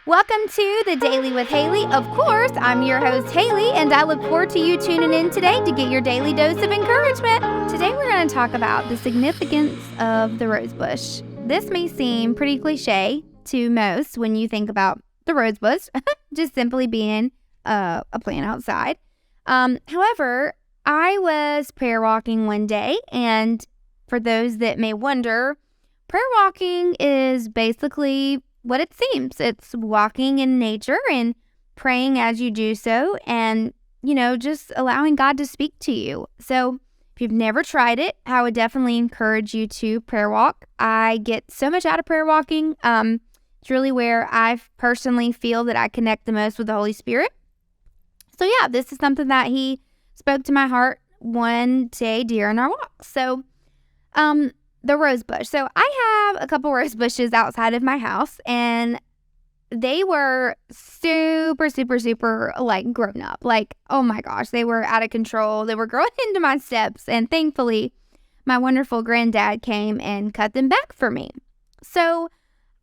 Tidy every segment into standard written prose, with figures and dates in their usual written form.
Welcome to the Daily with Haley. Of course, I'm your host, Haley, and I look forward to you tuning in today to get your daily dose of encouragement. Today, we're going to talk about the significance of the rose bush. This may seem pretty cliche to most when you think about the rose bush, just simply being a plant outside. However, I was prayer walking one day, and for those that may wonder, prayer walking is basically what it seems. It's walking in nature and praying as you do so and, just allowing God to speak to you. So if you've never tried it, I would definitely encourage you to prayer walk. I get so much out of prayer walking. It's really where I personally feel that I connect the most with the Holy Spirit. So yeah, this is something that He spoke to my heart one day during our walk. So, the rose bush. So I have a couple rose bushes outside of my house, and they were super, super, super grown up. Oh my gosh, they were out of control. They were growing into my steps, and thankfully my wonderful granddad came and cut them back for me. So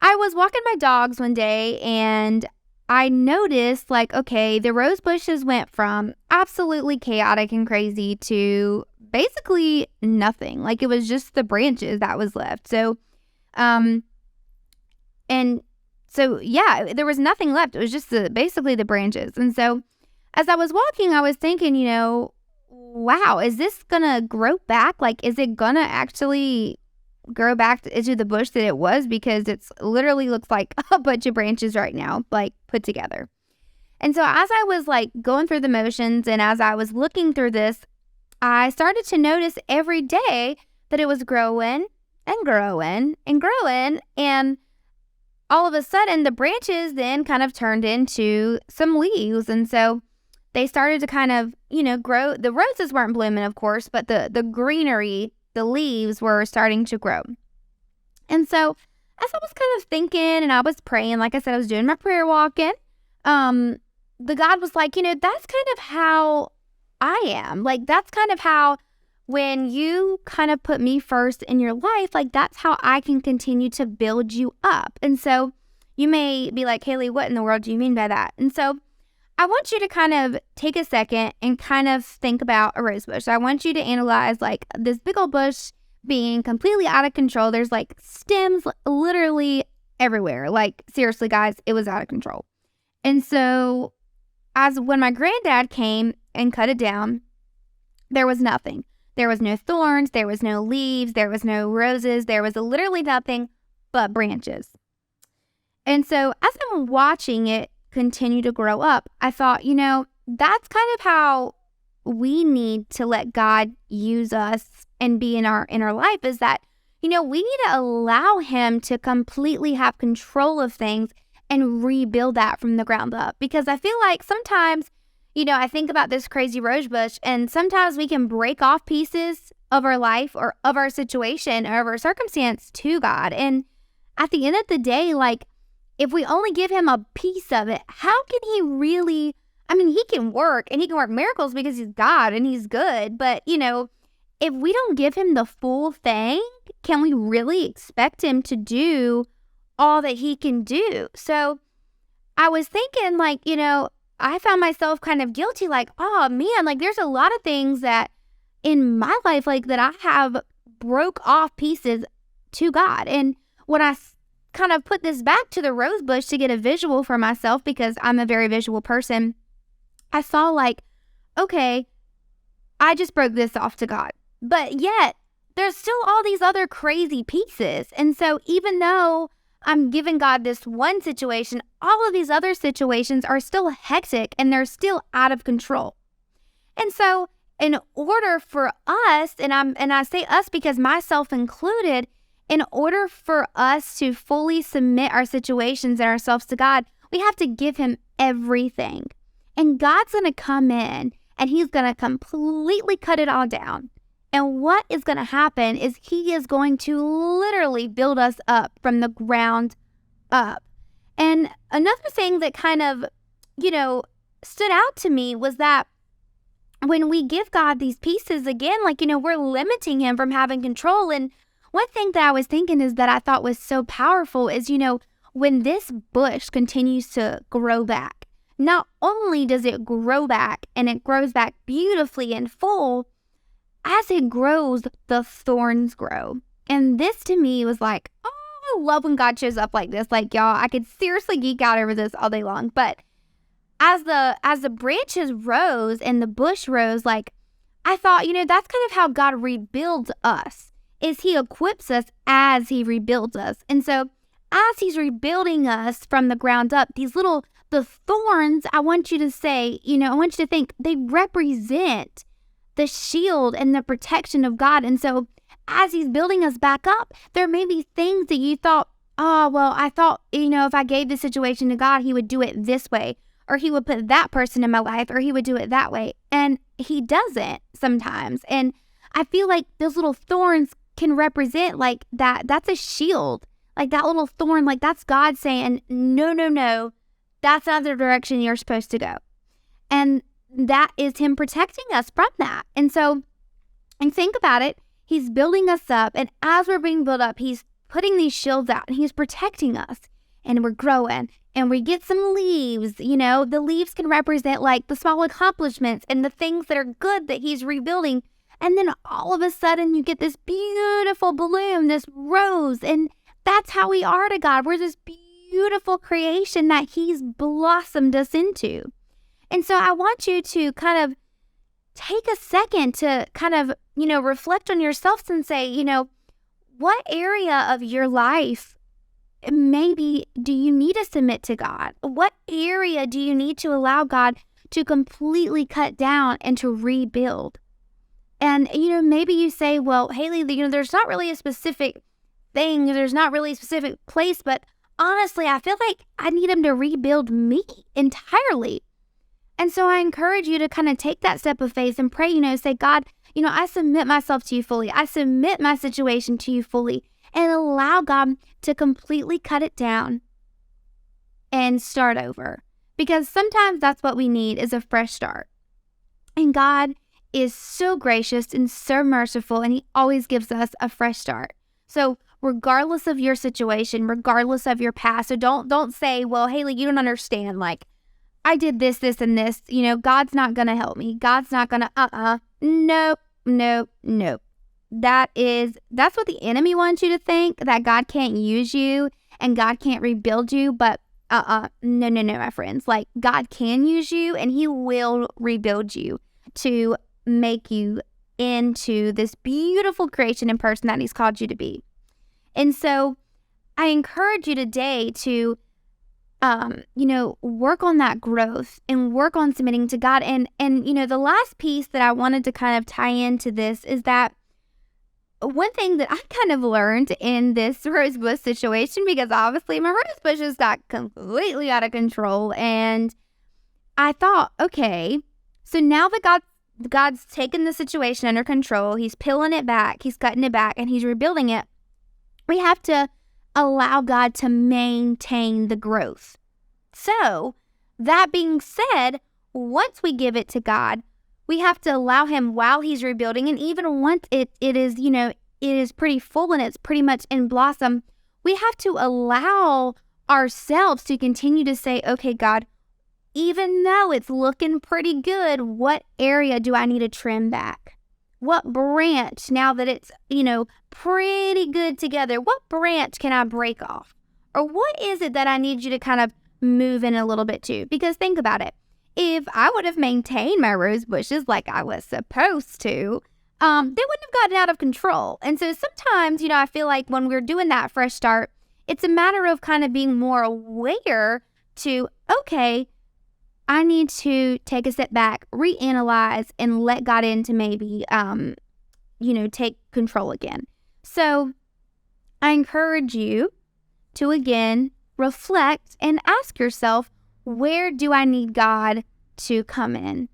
I was walking my dogs one day, and I noticed okay, the rose bushes went from absolutely chaotic and crazy to basically nothing. It was just the branches that was left. So, there was nothing left. It was just basically the branches. And so as I was walking, I was thinking, wow, is this gonna grow back? Is it gonna actually grow back into the bush that it was? Because it's literally looks like a bunch of branches right now, put together. And so as I was going through the motions, and as I was looking through this, I started to notice every day that it was growing and growing and growing. And all of a sudden, the branches then kind of turned into some leaves. And so they started to kind of, grow. The roses weren't blooming, of course, but the greenery, the leaves were starting to grow. And so as I was kind of thinking and I was praying, like I said, I was doing my prayer walking, the God was like, that's kind of how I am. That's kind of how when you kind of put me first in your life, that's how I can continue to build you up. And so you may be like, Haley, what in the world do you mean by that? And so I want you to kind of take a second and kind of think about a rose bush. I want you to analyze this big old bush being completely out of control. There's stems literally everywhere. Seriously, guys, it was out of control. And so when my granddad came and cut it down, there was nothing. There was no thorns, there was no leaves, there was no roses, there was literally nothing but branches. And so as I'm watching it continue to grow up, I thought, that's kind of how we need to let God use us and be in our life, is that, we need to allow Him to completely have control of things and rebuild that from the ground up. Because I feel like sometimes, I think about this crazy rose bush, and sometimes we can break off pieces of our life or of our situation or of our circumstance to God. And at the end of the day, if we only give Him a piece of it, how can He really, He can work and He can work miracles because He's God and He's good. But, if we don't give Him the full thing, can we really expect Him to do all that He can do? So I was thinking I found myself kind of guilty, oh man, there's a lot of things that in my life, that I have broke off pieces to God. And when I kind of put this back to the rose bush to get a visual for myself, because I'm a very visual person, I saw okay, I just broke this off to God. But yet there's still all these other crazy pieces. And so even though I'm giving God this one situation, all of these other situations are still hectic and they're still out of control. And so in order for us, and I say us because myself included, in order for us to fully submit our situations and ourselves to God, we have to give Him everything. And God's going to come in and He's going to completely cut it all down. And what is going to happen is He is going to literally build us up from the ground up. And another thing that kind of, stood out to me was that when we give God these pieces again, we're limiting Him from having control. And one thing that I was thinking is that I thought was so powerful is, when this bush continues to grow back, not only does it grow back and it grows back beautifully and full, as it grows, the thorns grow. And this to me was like, oh, I love when God shows up like this. Like, y'all, I could seriously geek out over this all day long. But as the branches rose and the bush rose, like, I thought, that's kind of how God rebuilds us, is he equips us as he rebuilds us. And so as he's rebuilding us from the ground up, the thorns, I want you to say, I want you to think they represent the shield and the protection of God. And so as he's building us back up, there may be things that you thought, oh, well, I thought, if I gave the situation to God, he would do it this way, or he would put that person in my life, or he would do it that way. And he doesn't sometimes. And I feel like those little thorns can represent like that. That's a shield. Like that little thorn, like that's God saying, no, that's not the direction you're supposed to go. And that is him protecting us from that. And so, and think about it, he's building us up. And as we're being built up, he's putting these shields out and he's protecting us. And we're growing and we get some leaves. The leaves can represent like the small accomplishments and the things that are good that he's rebuilding. And then all of a sudden you get this beautiful bloom, this rose. And that's how we are to God. We're this beautiful creation that he's blossomed us into. And so I want you to kind of take a second to kind of, reflect on yourselves and say, what area of your life maybe do you need to submit to God? What area do you need to allow God to completely cut down and to rebuild? And, maybe you say, well, Haley, there's not really a specific thing. There's not really a specific place, but honestly, I feel like I need him to rebuild me entirely. And so I encourage you to kind of take that step of faith and pray, say, God, I submit myself to you fully. I submit my situation to you fully, and allow God to completely cut it down and start over. Because sometimes that's what we need, is a fresh start. And God is so gracious and so merciful, and he always gives us a fresh start. So regardless of your situation, regardless of your past, so don't say, well, Haley, you don't understand. Like, I did this, and this. God's not going to help me. God's not going to, Nope. That's what the enemy wants you to think, that God can't use you and God can't rebuild you. But no, my friends. Like, God can use you and he will rebuild you to make you into this beautiful creation and person that he's called you to be. And so I encourage you today to work on that growth and work on submitting to God. And the last piece that I wanted to kind of tie into this is that one thing that I kind of learned in this rose bush situation, because obviously my rose bushes got completely out of control. And I thought, okay, so now that God's taken the situation under control, he's peeling it back, he's cutting it back, and he's rebuilding it. We have to allow God to maintain the growth. So, that being said, once we give it to God, we have to allow him while he's rebuilding. And even once it is pretty full and it's pretty much in blossom, we have to allow ourselves to continue to say, okay, God, even though it's looking pretty good, what area do I need to trim back? What branch, now that it's, pretty good together, what branch can I break off? Or what is it that I need you to kind of move in a little bit to? Because think about it. If I would have maintained my rose bushes like I was supposed to, they wouldn't have gotten out of control. And so sometimes, I feel like when we're doing that fresh start, it's a matter of kind of being more aware to, okay, I need to take a step back, reanalyze, and let God in to maybe, take control again. So I encourage you to, again, reflect and ask yourself, where do I need God to come in?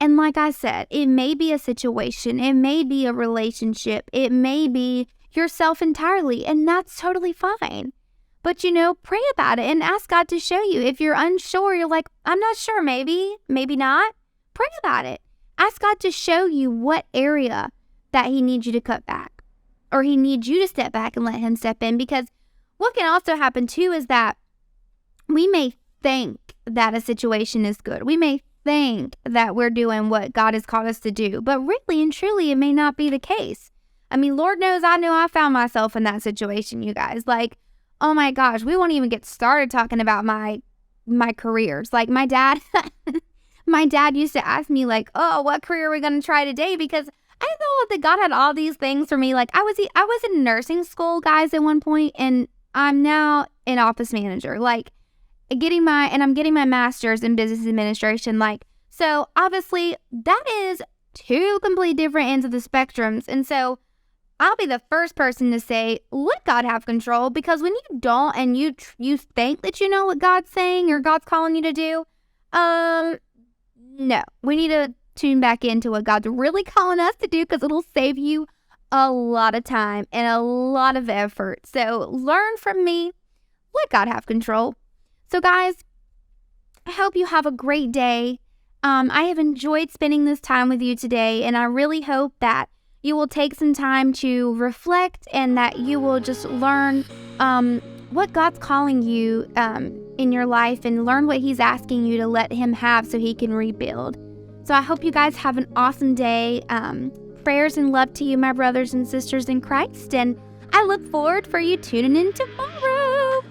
And like I said, it may be a situation, it may be a relationship, it may be yourself entirely, and that's totally fine. But, pray about it and ask God to show you. If you're unsure, you're like, I'm not sure, maybe not. Pray about it. Ask God to show you what area that he needs you to cut back, or he needs you to step back and let him step in. Because what can also happen too is that we may think that a situation is good. We may think that we're doing what God has called us to do, but really and truly, it may not be the case. I mean, Lord knows I know I found myself in that situation, you guys. Like, oh my gosh, we won't even get started talking about my careers. Like my dad, my dad used to ask me like, oh, what career are we going to try today? Because I thought that God had all these things for me. Like I was in nursing school, guys, at one point, and I'm now an office manager. Like I'm getting my master's in business administration. Like, so obviously that is two completely different ends of the spectrums. And so I'll be the first person to say, let God have control, because when you don't and you think that you know what God's saying or God's calling you to do, no, we need to tune back into what God's really calling us to do, because it'll save you a lot of time and a lot of effort. So learn from me, let God have control. So guys, I hope you have a great day. I have enjoyed spending this time with you today, and I really hope that you will take some time to reflect and that you will just learn what God's calling you in your life, and learn what He's asking you to let Him have so He can rebuild. So I hope you guys have an awesome day. Prayers and love to you, my brothers and sisters in Christ, and I look forward for you tuning in tomorrow.